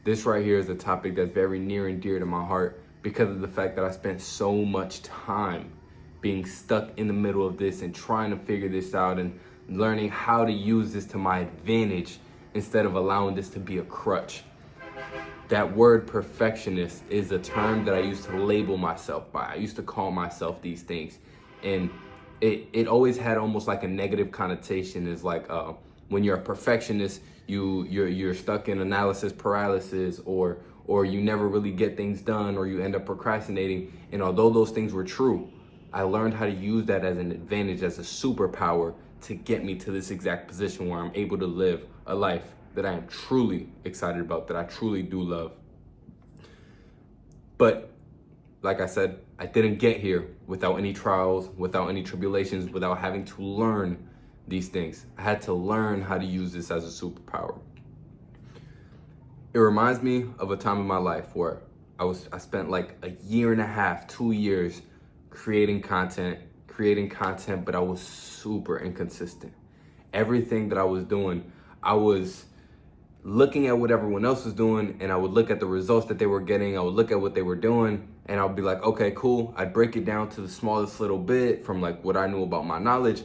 This right here is a topic that's very near and dear to my heart because of the fact that I spent so much time being stuck in the middle of this and trying to figure this out and learning how to use this to my advantage instead of allowing this to be a crutch. That word perfectionist is a term that I used to label myself by. I used to call myself these things. And it always had almost like a negative connotation. Is like when you're a perfectionist, you're stuck in analysis paralysis, or you never really get things done, or you end up procrastinating. And although those things were true, I learned how to use that as an advantage, as a superpower to get me to this exact position where I'm able to live a life that I am truly excited about, that I truly do love. But like I said, I didn't get here without any trials, without any tribulations, without having to learn these things. I had to learn how to use this as a superpower. It reminds me of a time in my life where I spent like a year and a half, 2 years creating content, but I was super inconsistent. Everything that I was doing, I was looking at what everyone else was doing, and I would look at the results that they were getting. I would look at what they were doing, and I would be like, okay, cool. I'd break it down to the smallest little bit from like what I knew about my knowledge,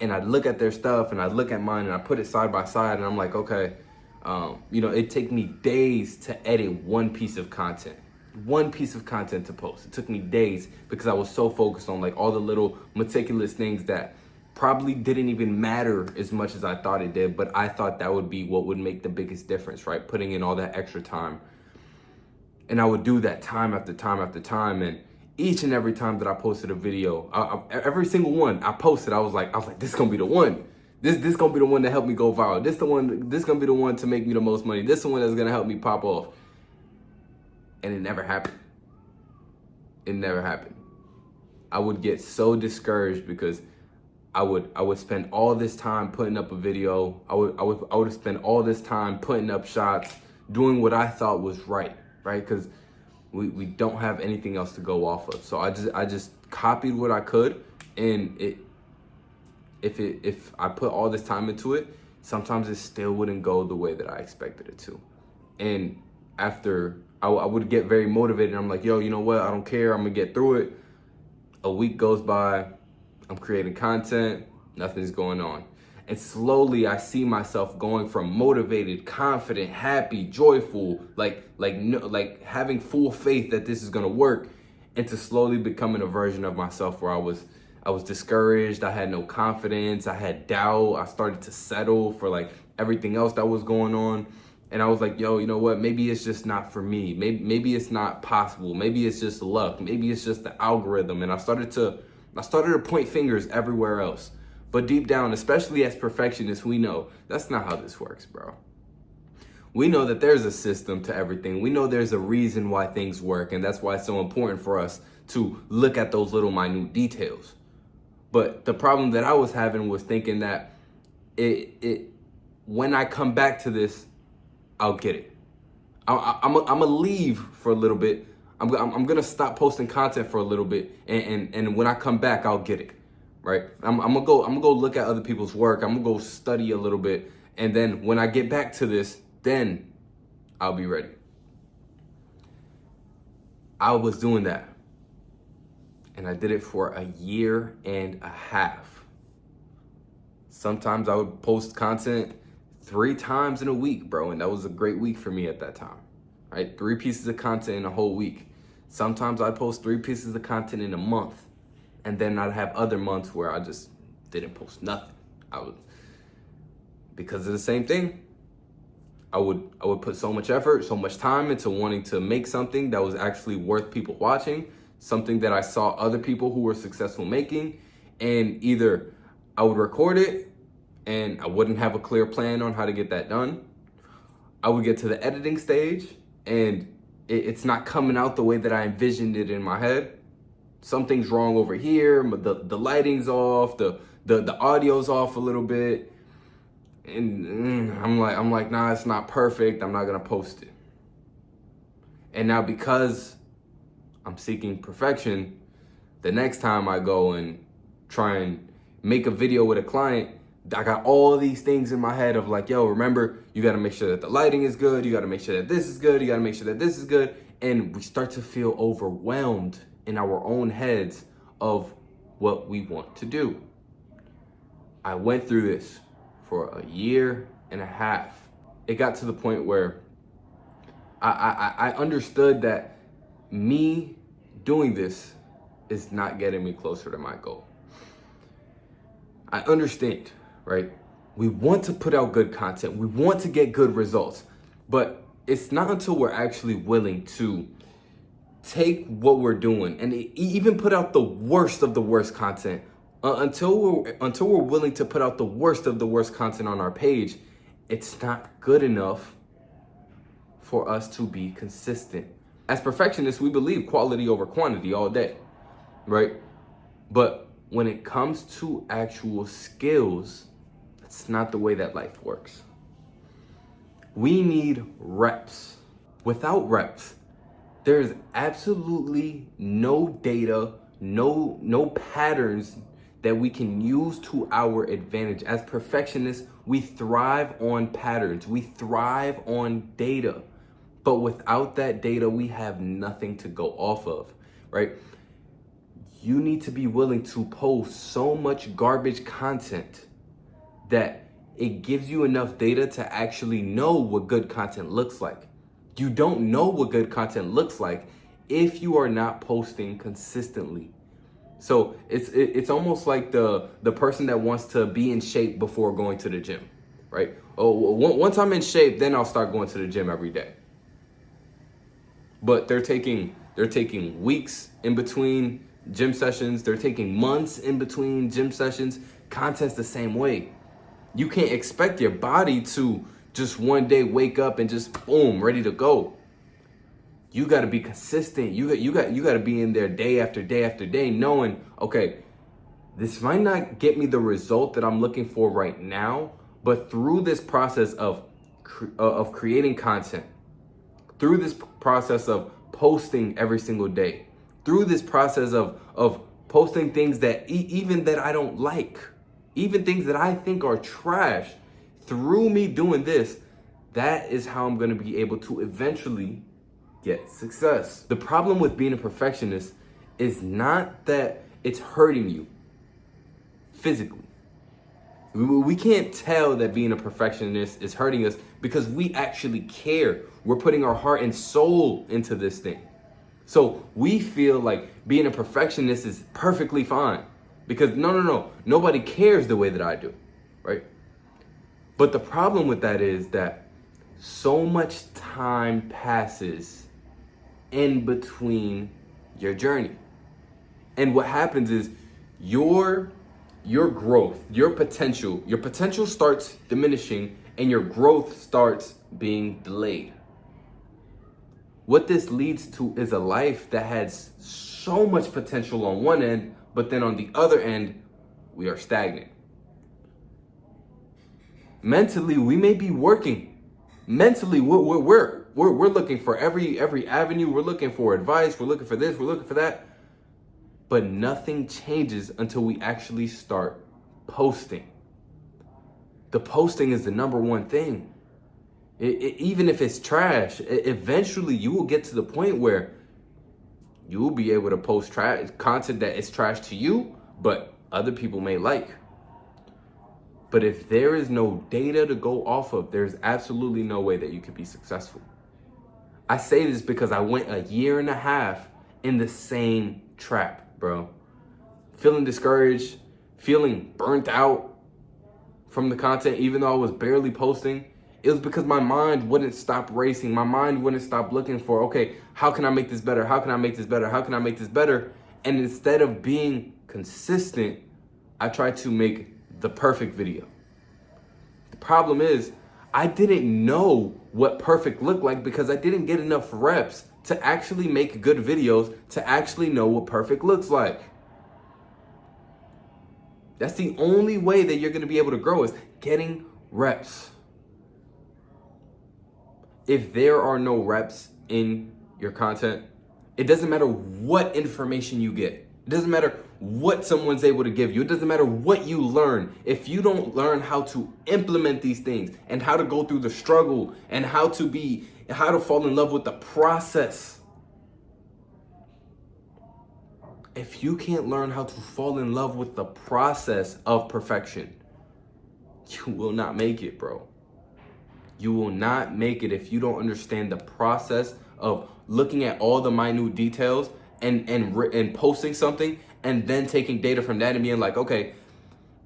and I'd look at their stuff and I'd look at mine and I put it side by side, and I'm like, okay, it'd take me days to edit one piece of content to post. It took me days because I was so focused on like all the little meticulous things that probably didn't even matter as much as I thought it did, but I thought that would be what would make the biggest difference, right? Putting in all that extra time. And I would do that time after time after time. And each and every time that I posted a video, every single one I posted, I was like, this is gonna be the one. This gonna be the one that helped me go viral. This gonna be the one to make me the most money. This is the one that's gonna help me pop off. And it never happened. It never happened. I would get so discouraged because I would spend all this time putting up a video. I would spend all this time putting up shots, doing what I thought was right? Because we don't have anything else to go off of. So I just copied what I could, and if I put all this time into it, sometimes it still wouldn't go the way that I expected it to. And after I would get very motivated. I'm like, yo, you know what? I don't care. I'm gonna get through it. A week goes by. I'm creating content. Nothing's going on. And slowly I see myself going from motivated, confident, happy, joyful, like having full faith that this is gonna work, into slowly becoming a version of myself where I was discouraged. I had no confidence. I had doubt. I started to settle for like everything else that was going on. And I was like, yo, you know what? Maybe it's just not for me. Maybe it's not possible. Maybe it's just luck. Maybe it's just the algorithm. And I started to point fingers everywhere else. But deep down, especially as perfectionists, we know that's not how this works, bro. We know that there's a system to everything. We know there's a reason why things work. And that's why it's so important for us to look at those little minute details. But the problem that I was having was thinking that when I come back to this, I'll get it. I'm gonna leave for a little bit. I'm gonna stop posting content for a little bit, and when I come back, I'll get it, right? I'm gonna go look at other people's work. I'm gonna go study a little bit, and then when I get back to this, then I'll be ready. I was doing that, and I did it for a year and a half. Sometimes I would post content 3 times in a week, bro. And that was a great week for me at that time, right? 3 pieces of content in a whole week. Sometimes I'd post 3 pieces of content in a month. And then I'd have other months where I just didn't post nothing. Because of the same thing, I would put so much effort, so much time into wanting to make something that was actually worth people watching, something that I saw other people who were successful making, and either I would record it and I wouldn't have a clear plan on how to get that done. I would get to the editing stage and it's not coming out the way that I envisioned it in my head. Something's wrong over here. The lighting's off. The audio's off a little bit. And I'm like, nah, it's not perfect. I'm not gonna post it. And now because I'm seeking perfection, the next time I go and try and make a video with a client, I got all these things in my head of like, yo, remember, you got to make sure that the lighting is good. You got to make sure that this is good. You got to make sure that this is good. And we start to feel overwhelmed in our own heads of what we want to do. I went through this for a year and a half. It got to the point where I understood that me doing this is not getting me closer to my goal. I understand, right? We want to put out good content. We want to get good results, but it's not until we're actually willing to take what we're doing and even put out the worst of the worst content. Until we're willing to put out the worst of the worst content on our page, it's not good enough for us to be consistent. As perfectionists, we believe quality over quantity all day, right? But when it comes to actual skills, that's not the way that life works. We need reps. Without reps, there's absolutely no data, no patterns that we can use to our advantage. As perfectionists, we thrive on patterns. We thrive on data. But without that data, we have nothing to go off of, right? You need to be willing to post so much garbage content that it gives you enough data to actually know what good content looks like. You don't know what good content looks like if you are not posting consistently. So it's almost like the person that wants to be in shape before going to the gym, right? Oh, once I'm in shape, then I'll start going to the gym every day. But they're taking weeks in between gym sessions. They're taking months in between gym sessions. Content's the same way. You can't expect your body to just one day wake up and just boom, ready to go. You got to be consistent. You got to be in there day after day after day, knowing, okay, this might not get me the result that I'm looking for right now, but through this process of creating content, through this process of posting every single day, through this process of posting things that even that I don't like, even things that I think are trash, through me doing this, that is how I'm going to be able to eventually get success. The problem with being a perfectionist is not that it's hurting you physically. We can't tell that being a perfectionist is hurting us because we actually care. We're putting our heart and soul into this thing. So we feel like being a perfectionist is perfectly fine because no, nobody cares the way that I do, right? But the problem with that is that so much time passes in between your journey. And what happens is your growth, your potential starts diminishing and your growth starts being delayed. What this leads to is a life that has so much potential on one end, but then on the other end, we are stagnant. Mentally, we may be working. Mentally, we're looking for every avenue. We're looking for advice. We're looking for this. We're looking for that. But nothing changes until we actually start posting. The posting is the number one thing. Even if it's trash, eventually you will get to the point where you will be able to post content that is trash to you, but other people may like. But if there is no data to go off of, there's absolutely no way that you could be successful. I say this because I went a year and a half in the same trap, bro. Feeling discouraged, feeling burnt out from the content, even though I was barely posting. It was because my mind wouldn't stop racing. My mind wouldn't stop looking for, okay, how can I make this better? How can I make this better? How can I make this better? And instead of being consistent, I tried to make the perfect video. The problem is, I didn't know what perfect looked like because I didn't get enough reps to actually make good videos, to actually know what perfect looks like. That's the only way that you're going to be able to grow is getting reps. If there are no reps in your content, it doesn't matter what information you get. It doesn't matter what someone's able to give you. It doesn't matter what you learn. If you don't learn how to implement these things and how to go through the struggle and how to fall in love with the process. If you can't learn how to fall in love with the process of perfection, you will not make it, bro. You will not make it if you don't understand the process of looking at all the minute details and posting something and then taking data from that and being like, okay,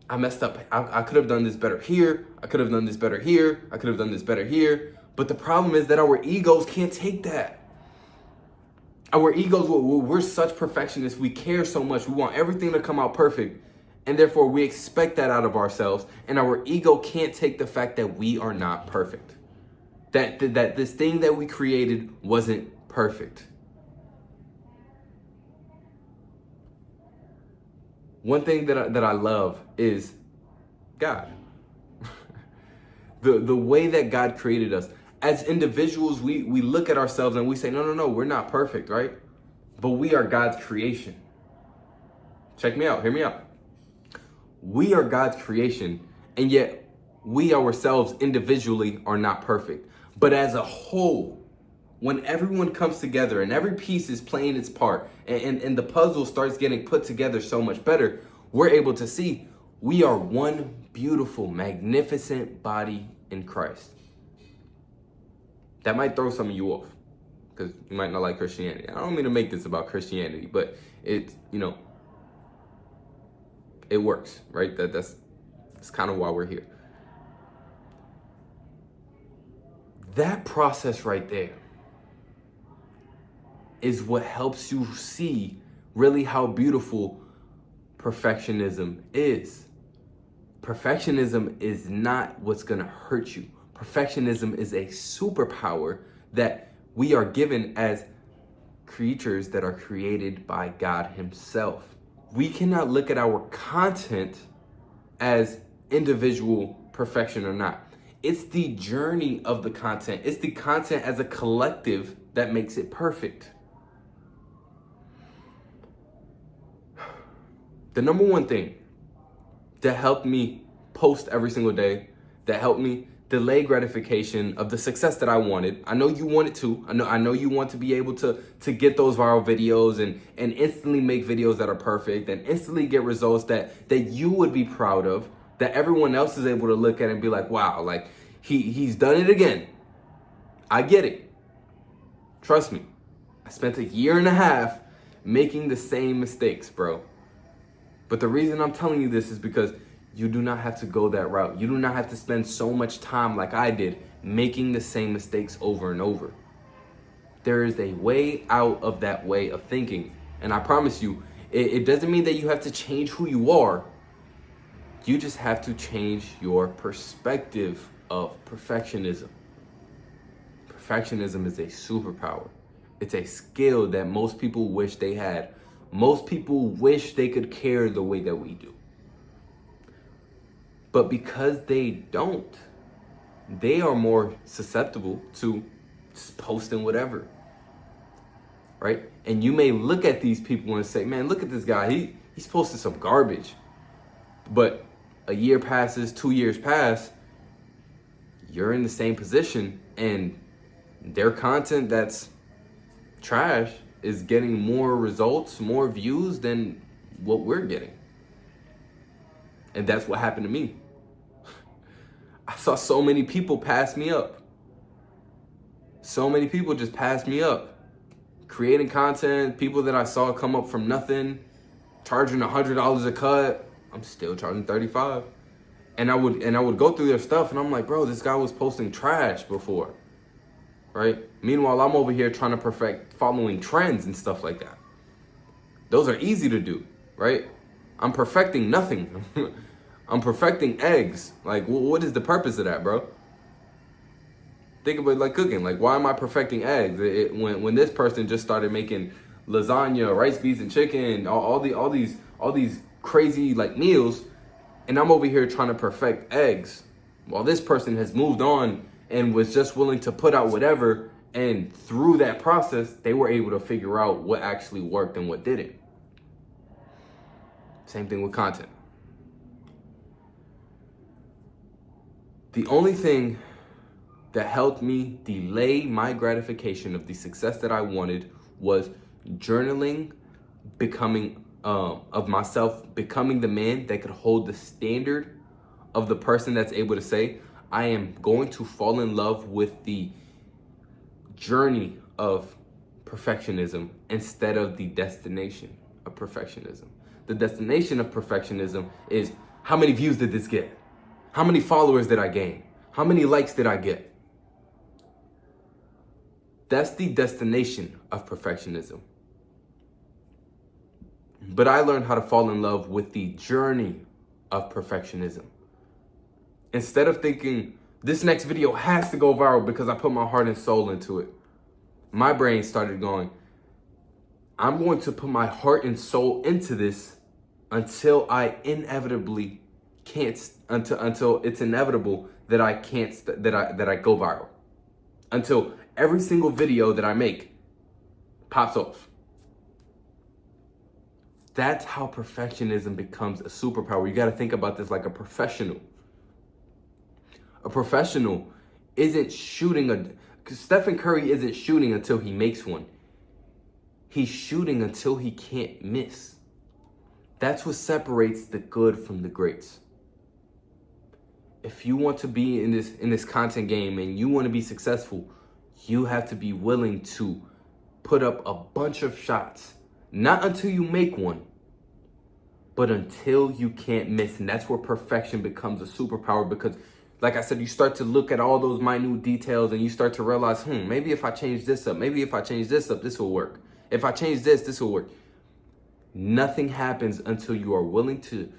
I messed up. I could have done this better here. I could have done this better here. I could have done this better here. But the problem is that our egos can't take that. Our egos, we're such perfectionists. We care so much. We want everything to come out perfect. And therefore, we expect that out of ourselves. And our ego can't take the fact that we are not perfect. That this thing that we created wasn't perfect. One thing that I love is God. The way that God created us. As individuals, we look at ourselves and we say, no, we're not perfect, right? But we are God's creation. Check me out, hear me out. We are God's creation, and yet we ourselves individually are not perfect. But as a whole, when everyone comes together and every piece is playing its part and the puzzle starts getting put together so much better, we're able to see we are one beautiful, magnificent body in Christ. That might throw some of you off because you might not like Christianity. I don't mean to make this about Christianity, but it's, it works, right? That's kind of why we're here. That process right there is what helps you see really how beautiful perfectionism is. Perfectionism is not what's going to hurt you. Perfectionism is a superpower that we are given as creatures that are created by God Himself. We cannot look at our content as individual perfection or not. It's the journey of the content. It's the content as a collective that makes it perfect. The number one thing that helped me post every single day, that helped me delay gratification of the success that I wanted. I know you want it too. I know you want to be able to get those viral videos and instantly make videos that are perfect and instantly get results that you would be proud of, that everyone else is able to look at and be like, wow, like he's done it again. I get it. Trust me. I spent a year and a half making the same mistakes, bro. But the reason I'm telling you this is because you do not have to go that route. You do not have to spend so much time like I did making the same mistakes over and over. There is a way out of that way of thinking. And I promise you, it doesn't mean that you have to change who you are. You just have to change your perspective of perfectionism. Perfectionism is a superpower. It's a skill that most people wish they had. Most people wish they could care the way that we do. But because they don't, they are more susceptible to just posting whatever, right? And you may look at these people and say, man, look at this guy. He's posted some garbage. But a year passes, 2 years pass, you're in the same position and their content that's trash is getting more results, more views than what we're getting. And that's what happened to me. I saw so many people pass me up. So many people just passed me up. Creating content, people that I saw come up from nothing, charging $100 a cut. I'm still charging $35. And I would go through their stuff and I'm like, bro, this guy was posting trash before. Right? Meanwhile, I'm over here trying to perfect following trends and stuff like that. Those are easy to do, right? I'm perfecting nothing. I'm perfecting eggs. Like, what is the purpose of that, bro? Think about it like cooking. Like, why am I perfecting eggs? When this person just started making lasagna, rice, beans, and chicken, all these crazy like meals, and I'm over here trying to perfect eggs, while this person has moved on and was just willing to put out whatever, and through that process, they were able to figure out what actually worked and what didn't. Same thing with content. The only thing that helped me delay my gratification of the success that I wanted was journaling, becoming of myself, becoming the man that could hold the standard of the person that's able to say, I am going to fall in love with the journey of perfectionism instead of the destination of perfectionism. The destination of perfectionism is, how many views did this get? How many followers did I gain? How many likes did I get? That's the destination of perfectionism. But I learned how to fall in love with the journey of perfectionism. Instead of thinking, this next video has to go viral because I put my heart and soul into it, my brain started going, I'm going to put my heart and soul into this until I inevitably can't, until it's inevitable that I can't, that I go viral. Until every single video that I make pops off. That's how perfectionism becomes a superpower. You got to think about this like a professional. A professional isn't shooting Stephen Curry isn't shooting until he makes one. He's shooting until he can't miss. That's what separates the good from the greats. If you want to be in this content game and you want to be successful, you have to be willing to put up a bunch of shots. Not until you make one, but until you can't miss. And that's where perfection becomes a superpower, because like I said, you start to look at all those minute details and you start to realize, maybe if I change this up, maybe if I change this up, this will work. If I change this will work. Nothing happens until you are willing to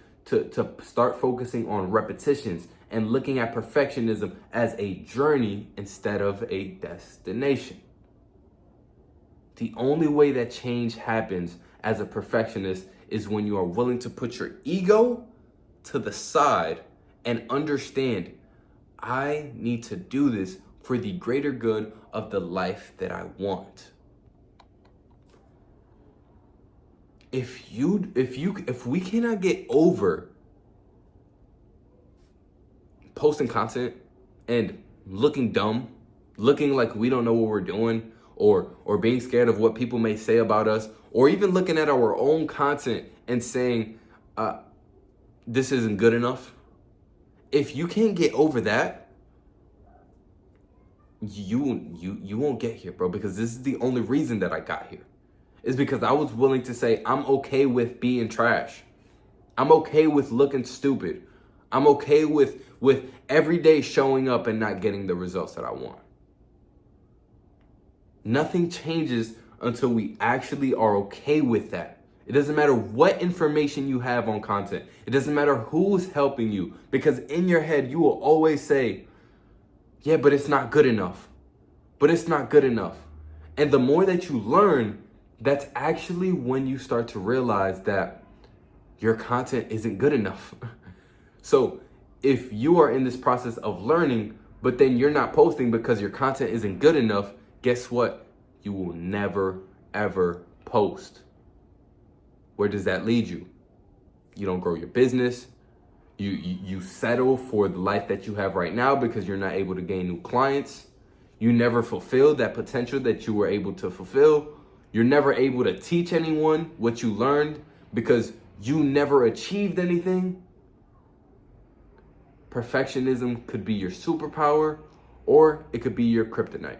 start focusing on repetitions and looking at perfectionism as a journey instead of a destination. The only way that change happens as a perfectionist is when you are willing to put your ego to the side and understand, I need to do this for the greater good of the life that I want. If we cannot get over posting content and looking dumb, looking like we don't know what we're doing, or being scared of what people may say about us, or even looking at our own content and saying, this isn't good enough. If you can't get over that, you won't get here, bro, because this is the only reason that I got here. Is because I was willing to say, I'm okay with being trash. I'm okay with looking stupid. I'm okay with every day showing up and not getting the results that I want. Nothing changes until we actually are okay with that. It doesn't matter what information you have on content. It doesn't matter who's helping you, because in your head, you will always say, yeah, but it's not good enough. But it's not good enough. And the more that you learn, that's actually when you start to realize that your content isn't good enough. So if you are in this process of learning, but then you're not posting because your content isn't good enough, guess what? You will never, ever post. Where does that lead you? You don't grow your business. You settle for the life that you have right now because you're not able to gain new clients. You never fulfill that potential that you were able to fulfill. You're never able to teach anyone what you learned because you never achieved anything. Perfectionism could be your superpower, or it could be your kryptonite.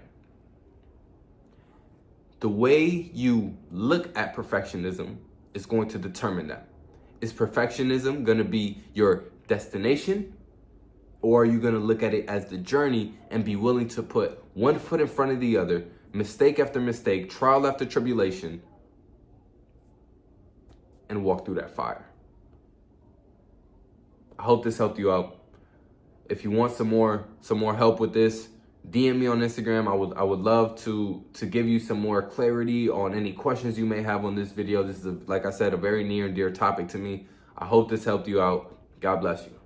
The way you look at perfectionism is going to determine that. Is perfectionism going to be your destination, or are you going to look at it as the journey and be willing to put one foot in front of the other, mistake after mistake, trial after tribulation, and walk through that fire? I hope this helped you out. If you want some more help with this, DM me on Instagram. I would love to give you some more clarity on any questions you may have on this video. This is, like I said, a very near and dear topic to me. I hope this helped you out. God bless you.